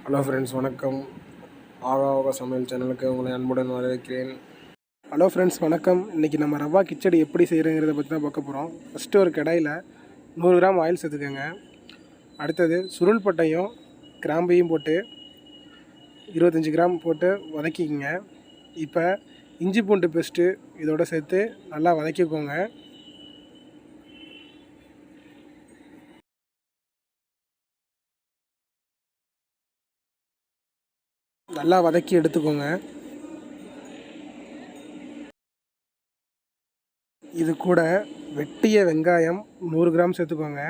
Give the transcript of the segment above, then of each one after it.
Hello friends, வணக்கம். ஆகா சமையல் சேனலுக்கு உங்களை அன்புடன் வரவேற்கிறேன். ஹலோ ஃப்ரெண்ட்ஸ், வணக்கம். இன்றைக்கி நம்ம ரவா கிச்சடி எப்படி செய்கிறங்கிறத பற்றி தான் பார்க்க போகிறோம். ஃபஸ்ட்டு ஒரு கடாயில் 100 கிராம் ஆயில் சேர்த்துக்கோங்க. அடுத்தது சுருள் பட்டையும் கிராம்பையும் போட்டு 25 கிராம் போட்டு வதக்கிக்கோங்க. இப்போ இஞ்சி பூண்டு பேஸ்ட்டு இதோடு சேர்த்து நல்லா வதக்கிக்கோங்க. நல்லா வதக்கி எடுத்துக்கோங்க. இது கூட வெட்டிய வெங்காயம் 100 கிராம் சேர்த்துக்கோங்க.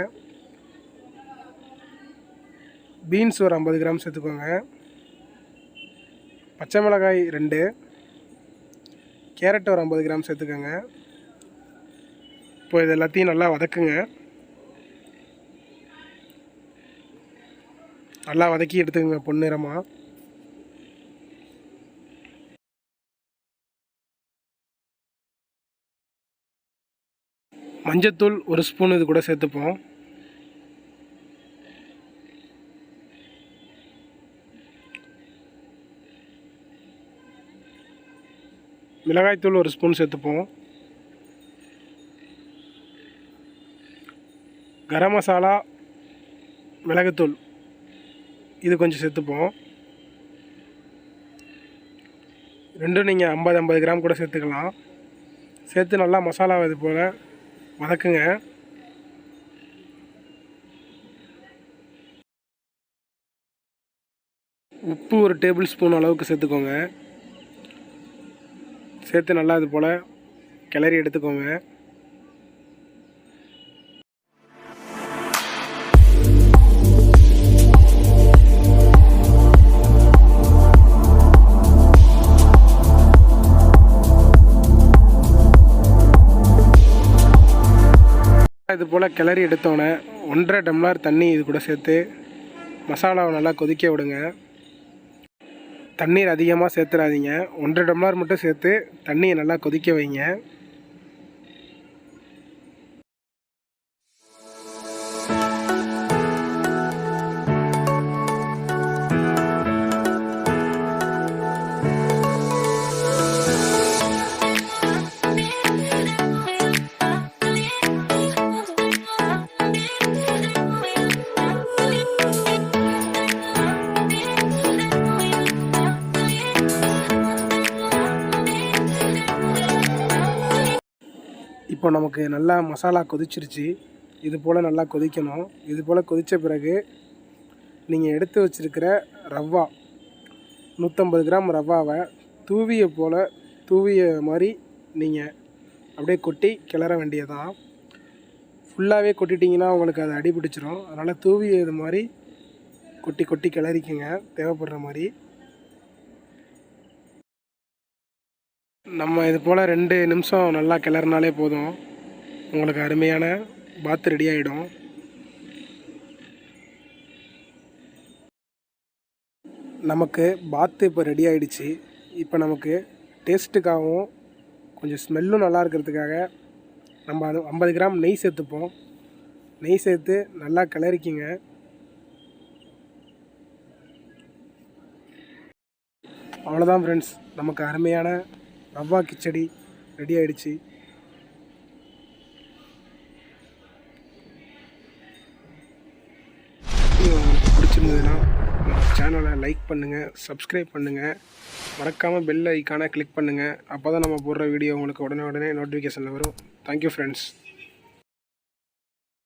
பீன்ஸ் ஒரு 50 கிராம் சேர்த்துக்கோங்க. பச்சை மிளகாய் 2, கேரட் ஒரு 50 கிராம் சேர்த்துக்கோங்க. இப்போ இது எல்லாத்தையும் நல்லா வதக்குங்க. நல்லா வதக்கி எடுத்துக்கோங்க பொன்னிறமாக. மஞ்சத்தூள் 1 ஸ்பூன் இது கூட சேர்த்துப்போம். மிளகாய்த்தூள் 1 ஸ்பூன் சேர்த்துப்போம். கரம் மசாலா, மிளகுத்தூள் இது கொஞ்சம் சேர்த்துப்போம். ரெண்டும் நீங்கள் 50 கிராம் கூட சேர்த்துக்கலாம். சேர்த்து நல்லா மசாலா இது போல் வதக்குங்க. உப்பு ஒரு டேபிள் ஸ்பூன் அளவுக்கு சேர்த்துக்கோங்க. சேர்த்து நல்லா இது போல் கிளறி எடுத்துக்கோங்க. இது போல் கிளறி எடுத்தோன்னே 1.5 டம்ளர் தண்ணி இது கூட சேர்த்து மசாலாவை நல்லா கொதிக்க விடுங்க. தண்ணீர் அதிகமாக சேர்த்துறாதீங்க. 1.5 டம்ளர் மட்டும் சேர்த்து தண்ணியை நல்லா கொதிக்க வைங்க. இப்போ நமக்கு நல்லா மசாலா கொதிச்சிருச்சு. இது போல் நல்லா கொதிக்கணும். இது போல் கொதித்த பிறகு நீங்கள் எடுத்து வச்சுருக்கிற ரவா 150 கிராம் ரவாவை தூவிய மாதிரி நீங்கள் அப்படியே கொட்டி கிளற வேண்டியதான். ஃபுல்லாகவே கொட்டிட்டிங்கன்னா உங்களுக்கு அது அடி பிடிச்சிரும். அதனால் இது மாதிரி கொட்டி கொட்டி கிளறிக்குங்க தேவைப்படுற மாதிரி. நம்ம இது போல் 2 நிமிஷம் நல்லா கிளறினாலே போதும், உங்களுக்கு அருமையான பாத் ரெடி ஆகிடும். நமக்கு பாத்து இப்போ ரெடி ஆகிடுச்சு. இப்போ நமக்கு டேஸ்ட்டுக்காகவும் கொஞ்சம் ஸ்மெல்லும் நல்லா இருக்கிறதுக்காக நம்ம 50 கிராம் நெய் சேர்த்துப்போம். நெய் சேர்த்து நல்லா கிளறிக்கிங்க. அவ்வளோதான் ஃப்ரெண்ட்ஸ், நமக்கு அருமையான ரவா கிச்சடி ரெடி ஆகிடுச்சு. உங்களுக்கு பிடிச்சிருந்ததுன்னா சேனலை லைக் பண்ணுங்கள், சப்ஸ்கிரைப் பண்ணுங்கள், மறக்காமல் பெல் ஐக்கானை கிளிக் பண்ணுங்கள். அப்போ தான் நம்ம போடுற வீடியோ உங்களுக்கு உடனே நோட்டிஃபிகேஷனில் வரும். Thank you friends.